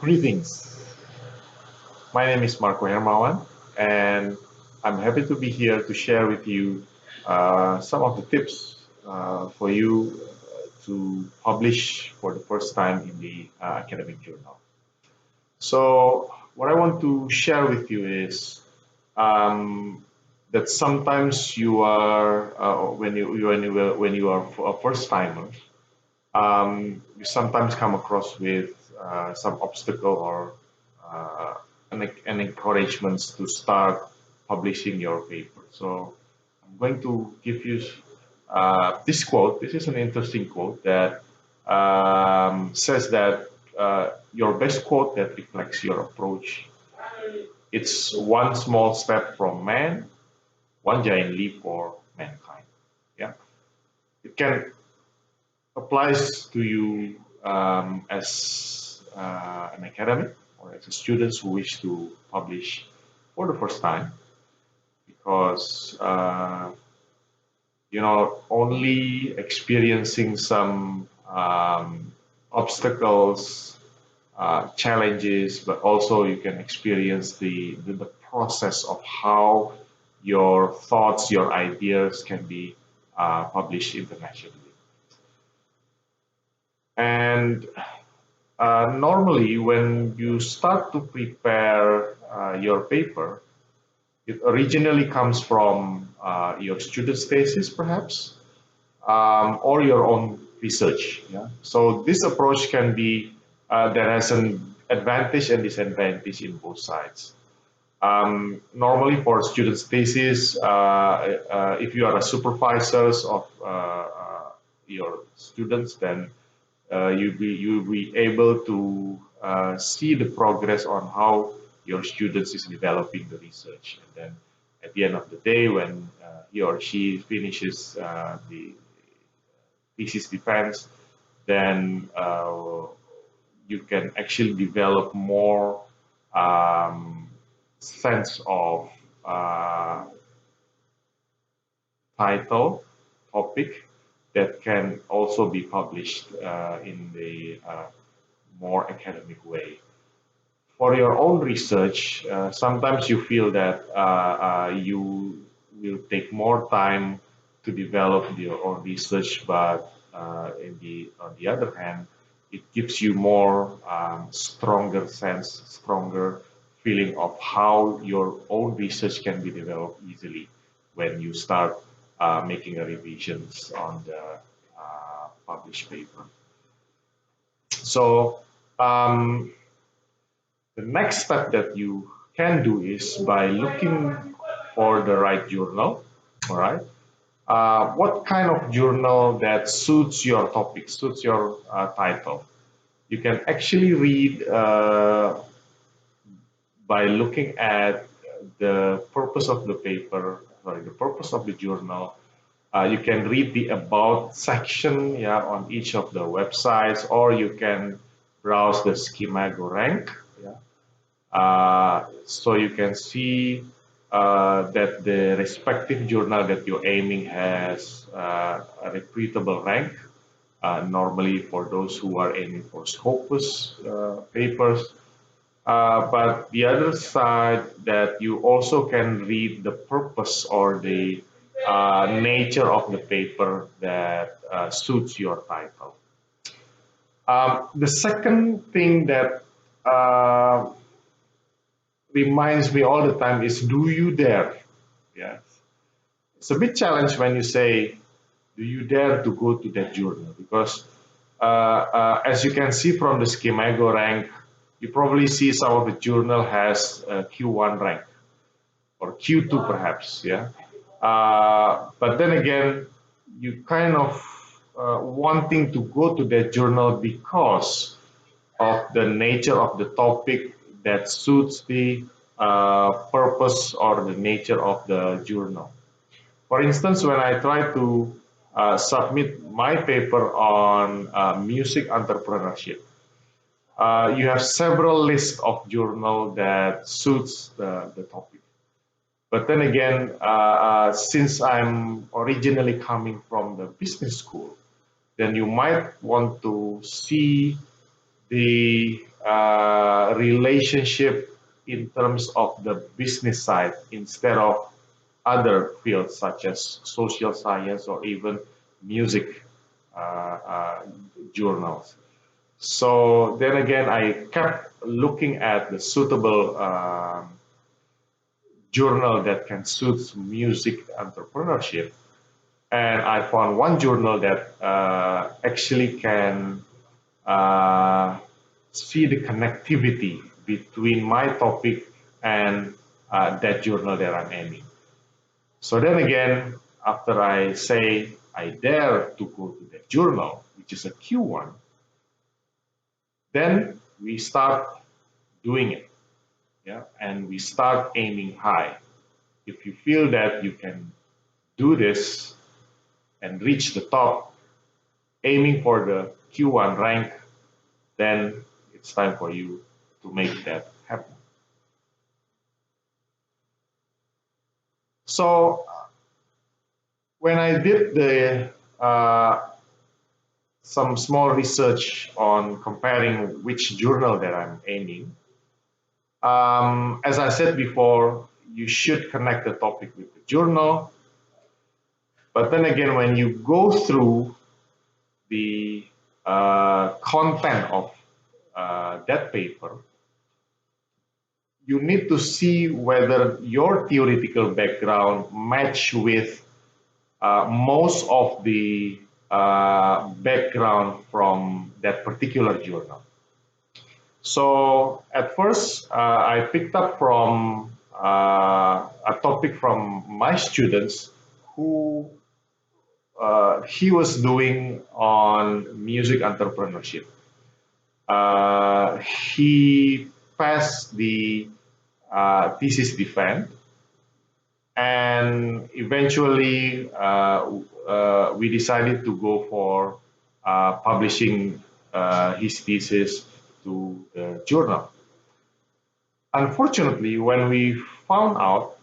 Greetings. My name is Marco Hermawan, and I'm happy to be here to share with you some of the tips for you to publish for the first time in the academic journal. So, what I want to share with you is um, that sometimes you are when you are a first timer, you sometimes come across with some obstacle or uh, an encouragements to start publishing your paper. So I'm going to give you this quote. This is an interesting quote that says that your best quote that reflects your approach. It's one small step from man, one giant leap for mankind. Yeah, it can applies to you as an academic or as a students who wish to publish for the first time because only experiencing some obstacles, challenges, but also you can experience the process of how your thoughts, your ideas can be published internationally. And normally, when you start to prepare your paper, it originally comes from your student's thesis, perhaps, or your own research. Yeah? So this approach can be there has an advantage and disadvantage in both sides. Normally, for students' thesis, if you are a supervisors of your students, then you'll be able to see the progress on how your students is developing the research. And then at the end of the day, when he or she finishes the thesis defense, then you can actually develop more sense of title, topic that can also be published in the more academic way. For your own research, sometimes you feel that you will take more time to develop your own research, but on the other hand, it gives you more stronger sense, stronger feeling of how your own research can be developed easily when you start making a revisions on the published paper. So the next step that you can do is by looking for the right journal. All right. What kind of journal that suits your topic, suits your title? You can actually read by looking at the purpose of the paper, sorry, the purpose of the journal. You can read the about section, yeah, on each of the websites, or you can browse the Schemago rank, yeah, so you can see that the respective journal that you're aiming has a reputable rank. Normally, for those who are aiming for Scopus papers, but the other side that you also can read the purpose or the nature of the paper that suits your title. The second thing that uh, reminds me all the time is, do you dare? Yes. It's a big challenge when you say, do you dare to go to that journal? Because as you can see from the Schemago rank, you probably see some of the journal has Q1 rank or Q2 perhaps, yeah. But then again, you kind of wanting to go to that journal because of the nature of the topic that suits the purpose or the nature of the journal. For instance, when I try to submit my paper on music entrepreneurship, you have several lists of journal that suits the topic. But then again, since I'm originally coming from the business school, then you might want to see the relationship in terms of the business side instead of other fields such as social science or even music uh, uh, journals. So then again, I kept looking at the suitable journal that can suit music entrepreneurship, and I found one journal that actually can uh, see the connectivity between my topic and that journal that I'm aiming. So then again, after I say I dare to go to that journal, which is a Q1, then we start doing it, yeah, and we start aiming high. If you feel that you can do this and reach the top, aiming for the Q1 rank, then it's time for you to make that happen. So when I did the some small research on comparing which journal that I'm aiming, as I said before, you should connect the topic with the journal. But then again, when you go through the content of that paper, you need to see whether your theoretical background match with most of the background from that particular journal. So at first, I picked up from a topic from my students who he was doing on music entrepreneurship. He passed the thesis defense, and eventually we decided to go for publishing his thesis to the journal. Unfortunately, when we found out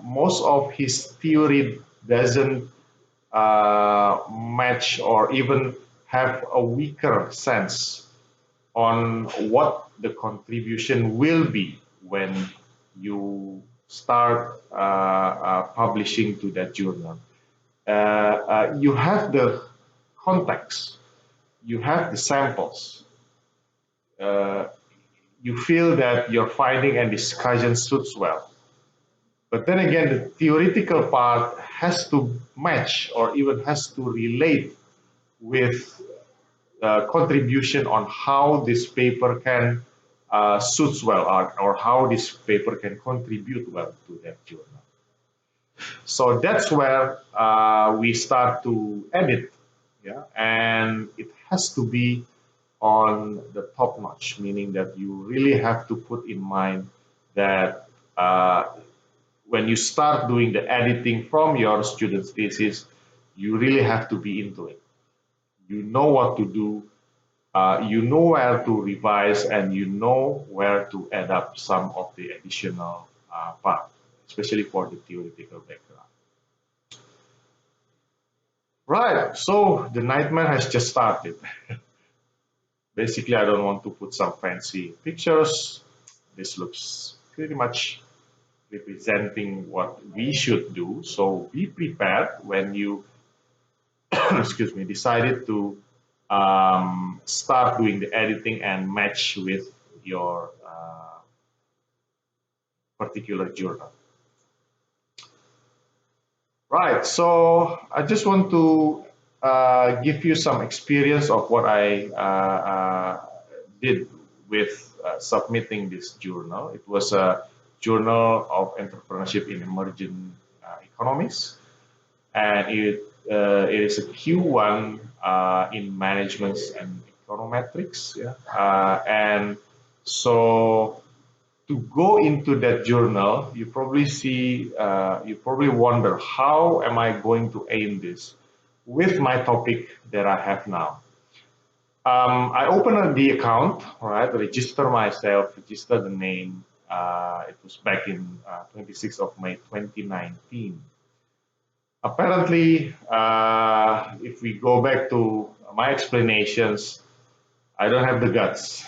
most of his theory doesn't match or even have a weaker sense on what the contribution will be when you start publishing to that journal. You have the context, you have the samples, uh, you feel that your finding and discussion suits well. But then again, the theoretical part has to match or even has to relate with contribution on how this paper can suits well or how this paper can contribute well to that journal. So that's where we start to edit, yeah, and it has to be on the top notch, meaning that you really have to put in mind that when you start doing the editing from your student's thesis, you really have to be into it. You know what to do, you know where to revise, and you know where to add up some of the additional part, especially for the theoretical background. Right, so the nightmare has just started. Basically, I don't want to put some fancy pictures. This looks pretty much representing what we should do. So be prepared when you, excuse me, decided to start doing the editing and match with your particular journal. Right, so I just want to give you some experience of what I did with submitting this journal. It was a journal of entrepreneurship in emerging economies, and it is a Q1 in management and econometrics. Yeah, and so to go into that journal, you probably see, you probably wonder, how am I going to aim this with my topic that I have now? I opened the account, right? Register myself, register the name. It was back in 26th of May 2019. Apparently, if we go back to my explanations, I don't have the guts.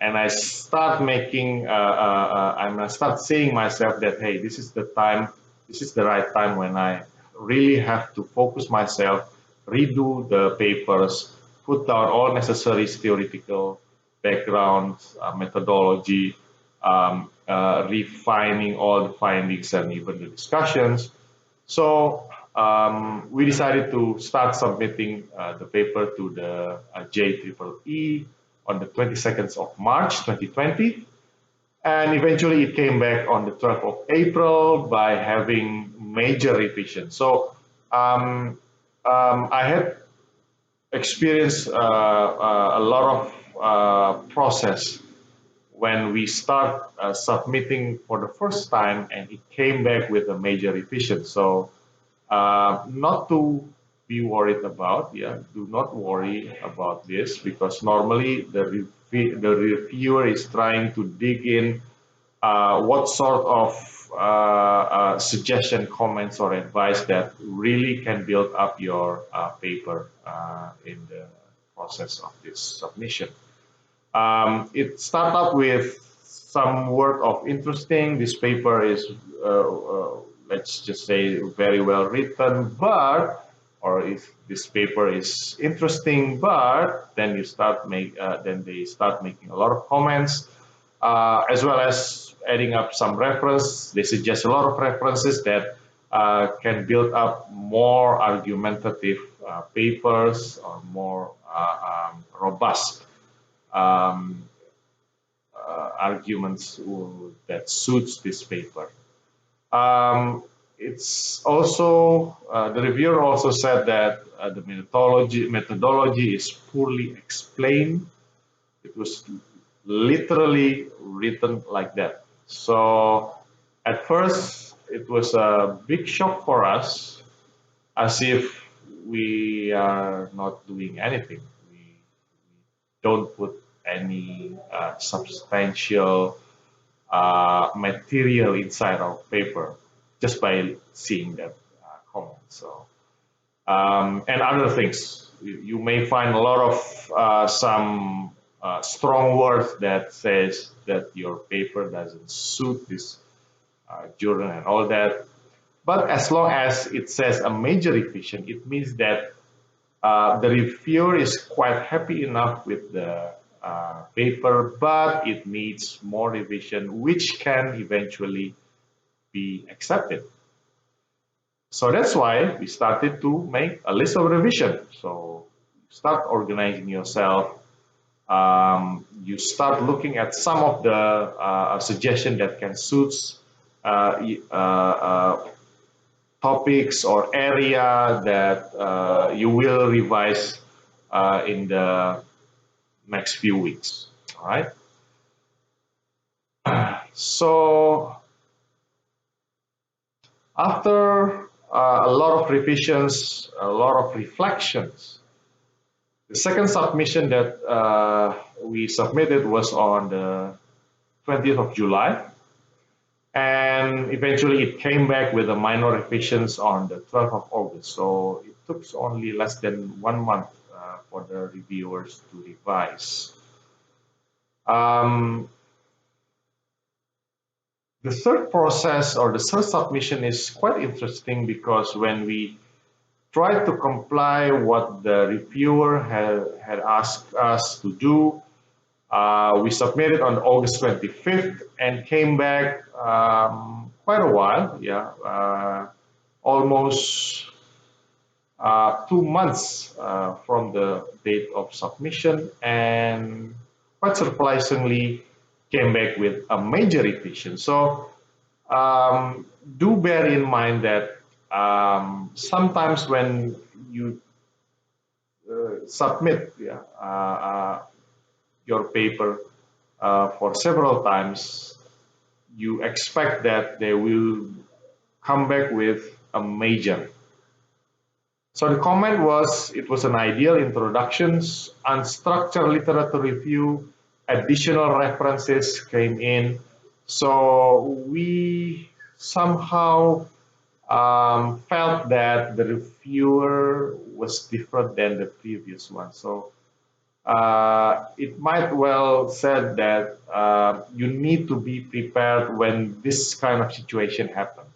and I start making, I start seeing myself that, hey, this is the time, this is the right time when I really have to focus myself, redo the papers, put down all necessary theoretical backgrounds, methodology, refining all the findings and even the discussions. So we decided to start submitting the paper to the JEEE on the 22nd of March 2020. And eventually it came back on the 12th of April by having major revision. So I had experienced a lot of process when we start submitting for the first time and it came back with a major revision. So not to be worried about, yeah, do not worry about this because normally the reviewer is trying to dig in what sort of suggestion, comments, or advice that really can build up your paper in the process of this submission. It started up with some word of interesting. This paper is, let's just say, very well written, but, or if this paper is interesting, but then then they start making a lot of comments, as well as adding up some reference. They suggest a lot of references that can build up more argumentative papers or more robust um, arguments that suits this paper. It's also the reviewer also said that the methodology is poorly explained. It was literally written like that. So at first it was a big shock for us, as if we are not doing anything. We don't put any substantial material inside our paper just by seeing that comment. So and other things, you may find a lot of some strong words that says that your paper doesn't suit this journal and all that. But as long as it says a major revision, it means that the reviewer is quite happy enough with the paper, but it needs more revision, which can eventually be accepted. So that's why we started to make a list of revision. So start organizing yourself. You start looking at some of the suggestion that can suit topics or area that you will revise in the next few weeks. All right. So after a lot of revisions, a lot of reflections, the second submission that we submitted was on the 20th of July. And eventually it came back with the minor revisions on the 12th of August. So it took only less than 1 month for the reviewers to revise. The third process or the third submission is quite interesting because when we tried to comply what the reviewer had asked us to do, we submitted on August 25th and came back quite a while, yeah, almost 2 months from the date of submission, and quite surprisingly came back with a major revision. So do bear in mind that sometimes when you submit, yeah, your paper for several times, you expect that they will come back with a major. So the comment was, it was an ideal introductions, unstructured literature review, additional references came in. So we somehow felt that the reviewer was different than the previous one. So it might well said that you need to be prepared when this kind of situation happens.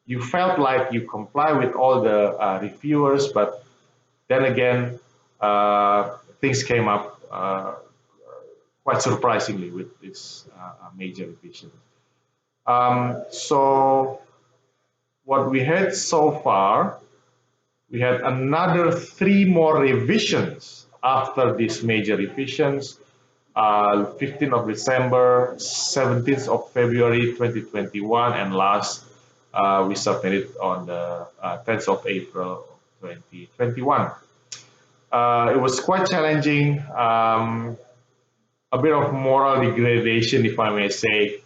You felt like you comply with all the reviewers, but then again, things came up quite surprisingly with this major revision. So what we had so far, we had another three more revisions after these major revisions. 15th of December, 17th of February 2021, and last we submitted on the 10th of April 2021. It was quite challenging, a bit of moral degradation, if I may say.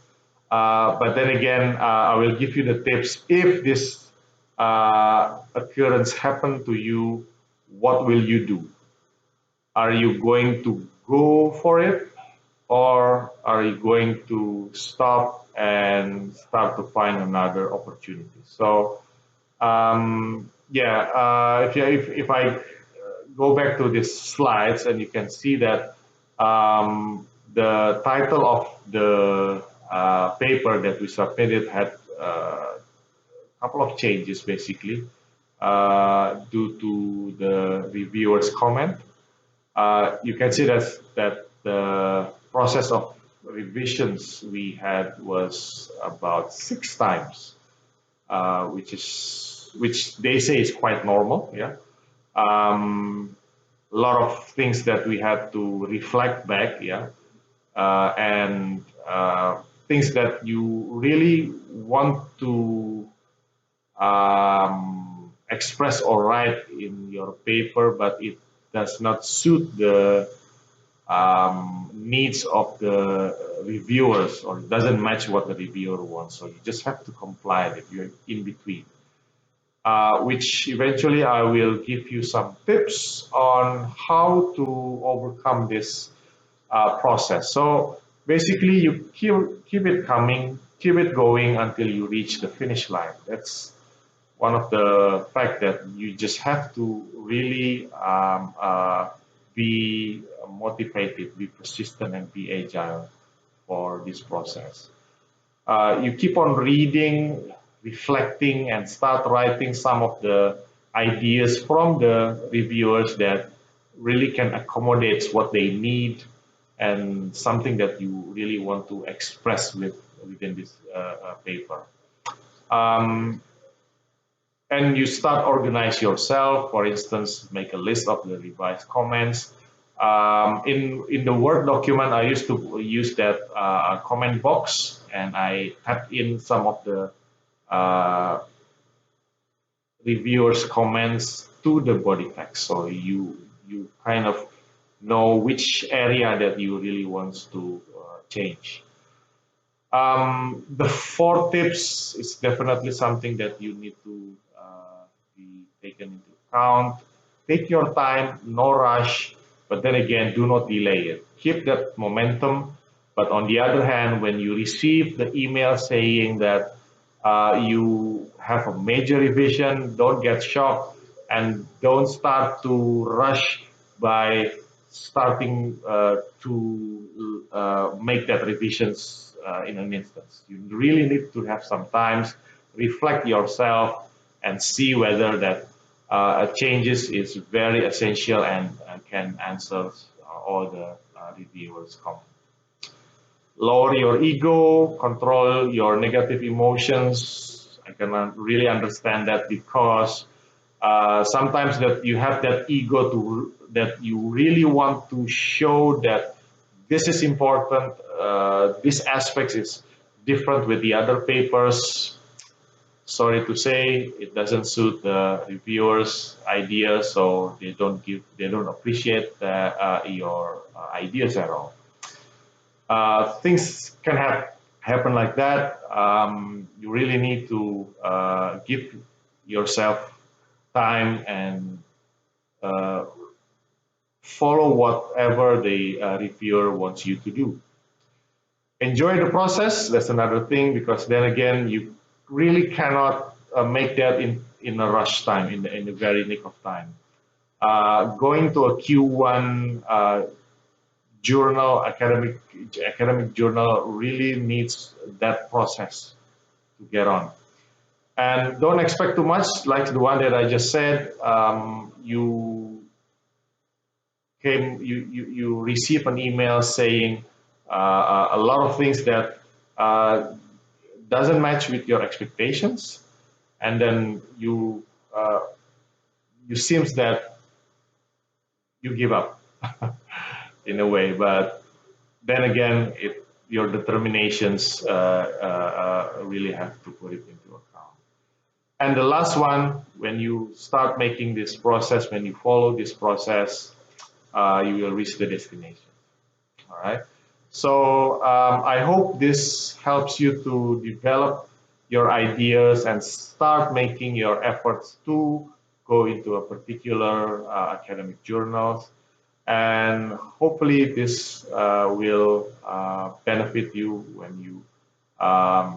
But then again, I will give you the tips. If this occurrence happen to you, what will you do? Are you going to go for it, or are you going to stop and start to find another opportunity? So, yeah, if I go back to these slides, and you can see that the title of the paper that we submitted had a couple of changes basically due to the reviewer's comment. You can see that the process of revisions we had was about 6 times, which they say is quite normal. Yeah, a lot of things that we had to reflect back. Yeah, and things that you really want to express or write in your paper, but it does not suit the needs of the reviewers, or it doesn't match what the reviewer wants. So you just have to comply with you're in between. Which eventually I will give you some tips on how to overcome this process. So basically, you keep it coming, keep it going until you reach the finish line. That's one of the fact that you just have to really be motivated, be persistent, and be agile for this process. You keep on reading, reflecting, and start writing some of the ideas from the reviewers that really can accommodate what they need and something that you really want to express within this paper. Um, and you start organize yourself. For instance, make a list of the revised comments. In the Word document, I used to use that comment box, and I type in some of the uh, reviewers' comments to the body text. So you kind of know which area that you really want to change. The four tips is definitely something that you need to be taken into account. Take your time, no rush, but then again, do not delay it. Keep that momentum. But on the other hand, when you receive the email saying that you have a major revision, don't get shocked, and don't start to rush by starting to make that revisions in an instance. You really need to have some time, reflect yourself, and see whether that changes is very essential and can answer all the reviewers' comments. Lower your ego, control your negative emotions. I can really understand that, because sometimes that you have that ego to that you really want to show that this is important. This aspect is different with the other papers. Sorry to say, it doesn't suit the reviewers' ideas, so they don't appreciate your ideas at all. Things can happen like that. You really need to give yourself time and uh, follow whatever the reviewer wants you to do. Enjoy the process. That's another thing, because then again, you really cannot make that in a rush time, in the very nick of time. going to a Q1 journal, academic journal really needs that process to get on. And don't expect too much, like the one that I just said. You receive an email saying a lot of things that doesn't match with your expectations, and then you seems that you give up in a way. But then again, your determinations really have to put it into account. And the last one, when you start making this process, when you follow this process, you will reach the destination. All right. So I hope this helps you to develop your ideas and start making your efforts to go into a particular academic journal. And hopefully this will benefit you when you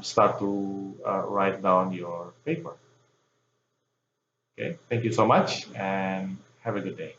start to write down your paper. Okay, thank you so much and have a good day.